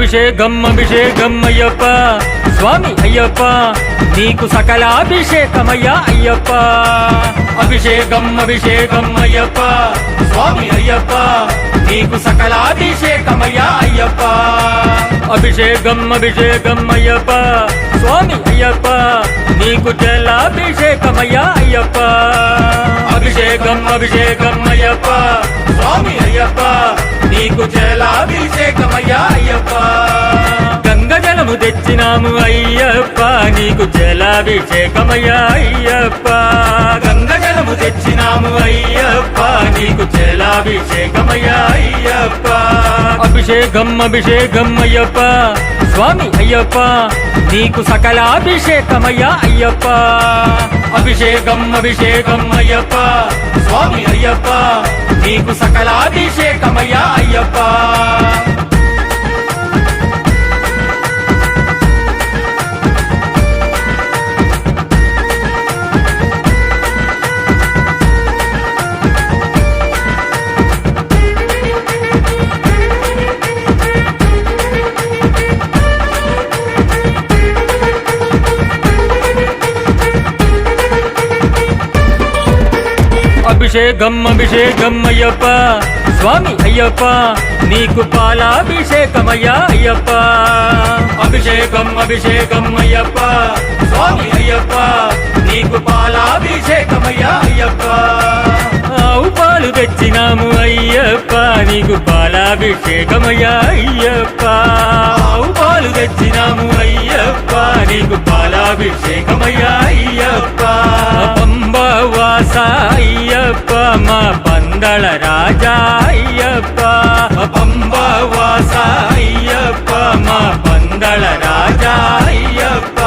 అభిషేకం అభిషేకం అయ్యప్ప స్వామి అయ్యప్ప నీకు సకలాభిషేకమయ్యా అయ్యప్ప అభిషేకం అభిషేకం అయ్యప్ప స్వామి అయ్యప్ప నీకు సకలాభిషేకమయ్యా అయ్యప్ప అభిషేకం అభిషేకం అయ్యప్ప స్వామి అయ్యప్ప నీకు జలాభిషేకమయ్యా అయ్యప్ప అభిషేకం అభిషేకం అయ్యప్ప స్వామి అయ్యప్ప నీకు జలాభిషేకమయ్యా అయ్యప్ప గంగ జలము తెచ్చినాము అయ్యప్ప నీకు జలాభిషేకమయ్యా అయ్యప్ప గంగ జలము తెచ్చినాము అయ్యప్ప నీకు జలాభిషేకమయ్యా అయ్యప్ప అభిషేకం అభిషేకం అయ్యప్ప స్వామి అయ్యప్ప నీకు సకలాభిషేకమయ్యా అయ్యప్ప అభిషేకం అభిషేకం అయ్యప్ప స్వామి అయ్యప్ప నీకు సకలాభిషేకమయ్యా అయ్యప్ప అభిషేకం అభిషేకం అయ్యప్ప స్వామి అయ్యప్ప నీకు పాలాభిషేకమయ్యా అయ్యప్ప అభిషేకం అభిషేకం అయ్యప్ప స్వామి అయ్యప్ప నీకు పాలాభిషేకమయ్యా అయ్యప్ప ఆవు పాలు తెచ్చినాము అయ్యప్ప నీకు పాలాభిషేకమయ్యా అయ్యప్ప ఆవు పాలు తెచ్చినాము అయ్యప్ప నీకు పాలాభిషేకమయ్యా అయ్యప్ప పంబవాస అయ్యప్ప మా పందళ రాజా అయ్యప్ప పంబవాస అయ్యప్ప మా పందళ రాజా అయ్యప్ప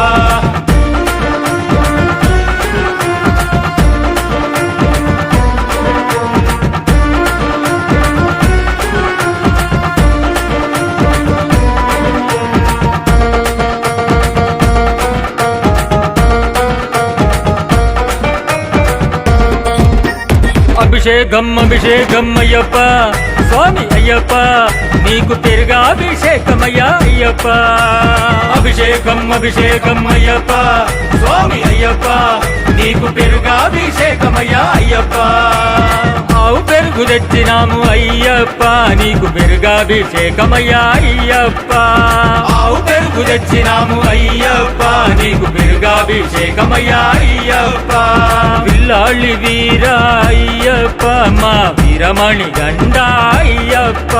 అభిషేకం అభిషేకం అయ్యప్ప స్వామి అయ్యప్ప నీకు తిరుగాభిషేకమయ్యా అయ్యప్ప అభిషేకం అభిషేకం అయ్యప్ప స్వామి అయ్యప్ప నీకు పెరుగాభిషేకమయ్యా అయ్యప్ప ఆవు పెరుగు తెచ్చినాము అయ్యప్ప నీకు పెరుగాభిషేకమయ్యా అయ్యప్ప ఆవు పెరుగు తెచ్చినాము అయ్యప్ప నీకు పెరుగాభిషేకమయ్యా అయ్యప్ప పిల్లాళ్ళి వీరా అయ్యప్ప మా వీరమణి గండ అయ్యప్ప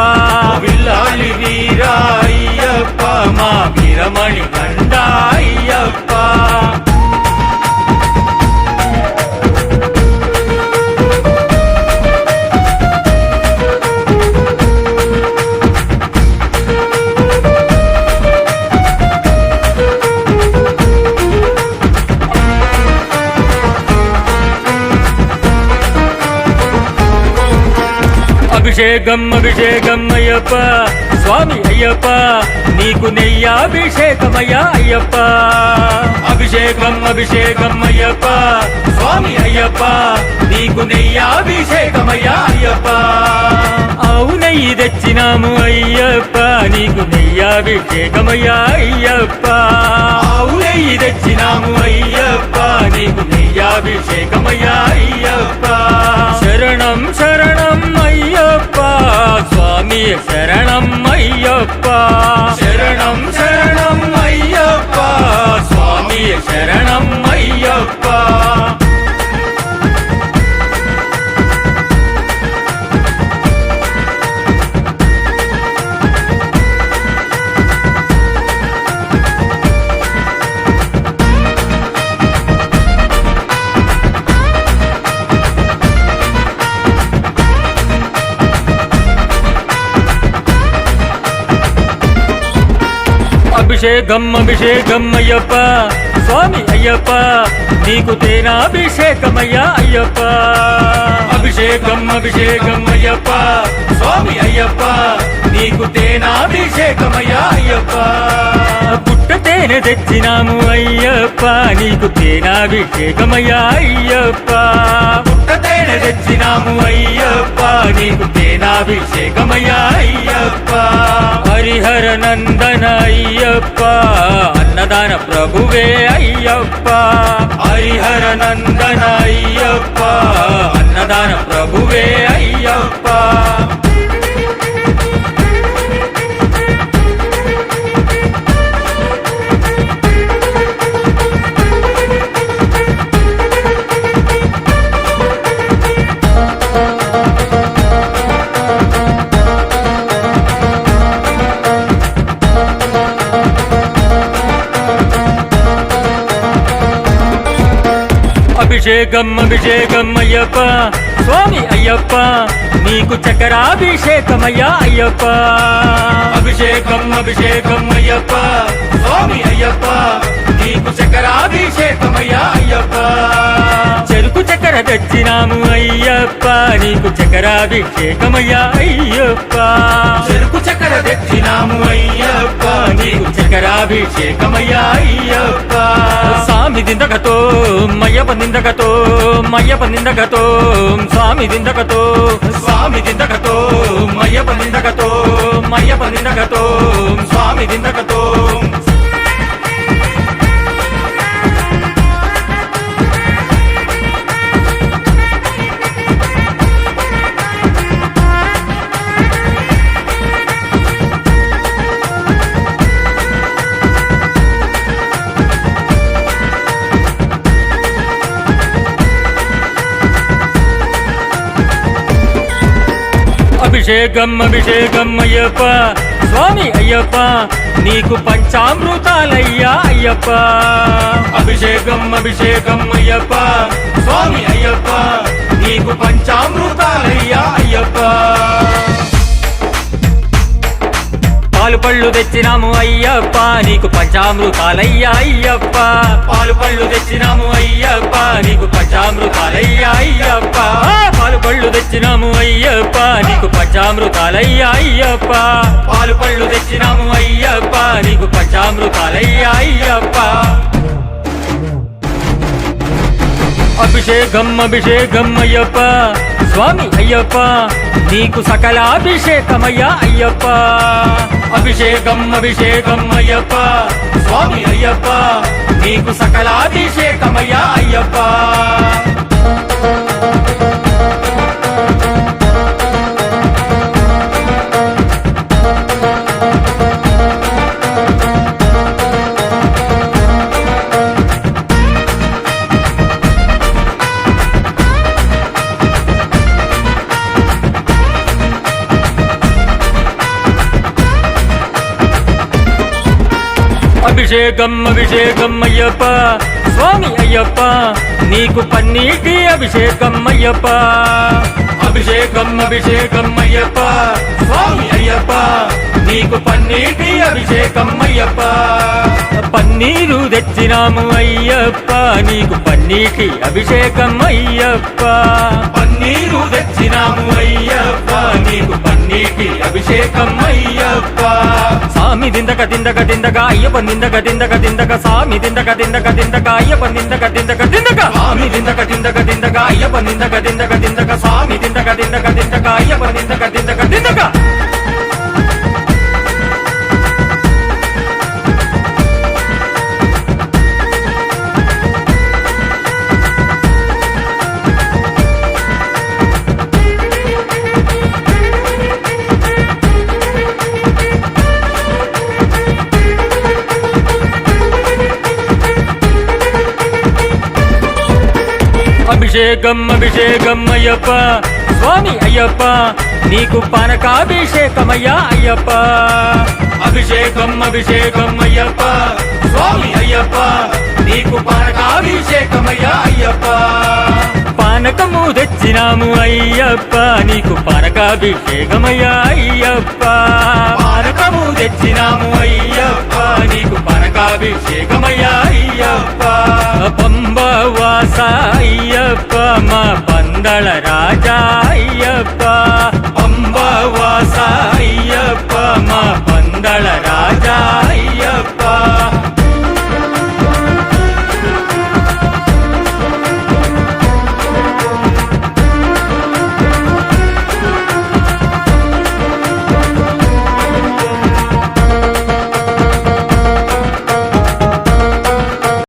పిల్లాళ్ళి వీరా అయ్యప్ప మా వీరమణి గండ అయ్యప్ప అభిషేకం అభిషేకం అయ్యప్ప స్వామి అయ్యప్ప నీకు నెయ్యాభిషేకమయ్యా అయ్యప్ప అభిషేకం అభిషేకం అయ్యప్ప స్వామి అయ్యప్ప నీకు నెయ్యాభిషేకమయ్యా అయ్యప్ప ఆవు నెయ్యి తెచ్చినాము అయ్యప్ప నీకు నెయ్యాభిషేకమయ్యా అయ్యప్ప ఆవు నెయ్యి తెచ్చినాము అయ్యప్ప నీకు నెయ్యాభిషేకమయ్యా అయ్యప్ప శరణం శరణం అయ్యప్ప స్వామి శరణం అయ్యప్ప శరణం శరణం అయ్యప్ప స్వామి శరణం అయ్యప్ప అభిషేకం అభిషేకం అయ్యప్ప స్వామి అయ్యప్ప నీకు తేనాభిషేకమయ్యా అయ్యప్ప అభిషేకం అభిషేకం అయ్యప్ప స్వామి అయ్యప్ప నీకు తేనాభిషేకమయ్యా అయ్యప్ప పుట్ట తేనె తెచ్చినాము అయ్యప్ప నీకు తేనాభిషేకమయ్యా అయ్యప్ప పుట్ట తేనె తెచ్చినాము అయ్యప్ప నీకు తేనాభిషేకమయ్యా అయ్యప్ప హరిహర నందన అయ్యప్ప అన్నదాన ప్రభువే అయ్యప్ప హరిహర నందన అయ్యప్ప అన్నదాన ప్రభువే అయ్యప్ప అభిషేకం అభిషేకం అయ్యప్ప స్వామి అయ్యప్ప నీకు చక్రాభిషేకమయ్యా అయ్యప్ప అభిషేకం అభిషేకం అయ్యప్ప స్వామి అయ్యప్ప నీకు చక్రాభిషేకమయ్యా అయ్యప్ప చెరుకు చక్కెర తెచ్చినాము అయ్యప్ప నీకు చక్రాభిషేకమయ్యా అయ్యప్ప చెరుకు చక్కెర తెచ్చినాము అయ్యప్ప నీకు చక్రాభిషేకమయ్యా అయ్యప్ప స్వామి దిందకతో మయ్యప్ప నిందకతో మయ్యప్ప నిందకతో స్వామి దిందకతో స్వామి దిందకతో మయ్యప్ప నిందకతో మయ్యప్ప నిందకతో స్వామి దిందకతో అభిషేకం అభిషేకం అయ్యప్ప స్వామి అయ్యప్ప నీకు పంచామృతాలయ్యా అయ్యప్ప అభిషేకం అభిషేకం అయ్యప్ప స్వామి అయ్యప్ప నీకు పంచామృతాలయ్యా అయ్యప్ప పాలు పళ్ళు తెచ్చినాము అయ్యప్ప నీకు పంచామృతాలయ్యా అయ్యప్ప పాలు పళ్ళు తెచ్చినాము అయ్యప్ప నీకు పంచామృతాలయ్యా అయ్యప్ప పాలు పళ్ళు తెచ్చినాము అయ్యప్ప నీకు పంచామృతాలయ్యా అయ్యప్ప పాలు పళ్ళు తెచ్చినాము అయ్యప్ప నీకు పంచామృతాలయ్యా అయ్యప్ప అభిషేకం అభిషేకం అయ్యప్ప స్వామి అయ్యప్ప నీకు సకలాభిషేకమయ్యా అయ్యప్ప అభిషేకం అభిషేకం అయ్యప్ప స్వామి అయ్యప్ప నీకు సకలాభిషేకమయ్యా అయ్యప్ప అభిషేకం అభిషేకం అయ్యప్ప స్వామి అయ్యప్ప నీకు పన్నీటి అభిషేకం అయ్యప్ప అభిషేకం అభిషేకం అయ్యప్ప స్వామి అయ్యప్ప నీకు పన్నీటి అభిషేకం అయ్యప్ప పన్నీరు తెచ్చినాము అయ్యప్ప నీకు పన్నీటి అభిషేకం అయ్యప్ప పన్నీరు తెచ్చినాము అయ్యప్ప నీకు పన్నీటి అభిషేకం అయ్యప్ప స్వామి దిందక దిందక దిందక అయ్యప్ప నిందక దిందక దిందక స్వామి దిందక దిందక దిందక అయ్యప్ప నిందక దిందక దిందక స్వామి దిందక దిందక దిందక అయ్యప్ప నిందక దిందక దిందక స్వామి దిందక దిందక దిందక అయ్యప్ప నిందక దిందక దిందక అభిషేకం అభిషేకం అయ్యప్ప స్వామి అయ్యప్ప నీకు పానకాభిషేకమయ్యా అయ్యప్ప అభిషేకం అభిషేకం అయ్యప్ప స్వామి అయ్యప్ప నీకు పానకాభిషేకమయ్యా అయ్యప్ప పానకము తెచ్చినాము అయ్యప్ప నీకు పానకాభిషేకమయ్యా అయ్యప్ప పానకము తెచ్చినాము అయ్యప్ప నీకు పానకాభిషేకమయ్యా అయ్యప్ప పంబవాస అయ్యప్ప మా పందళ రాజా అయ్యప్ప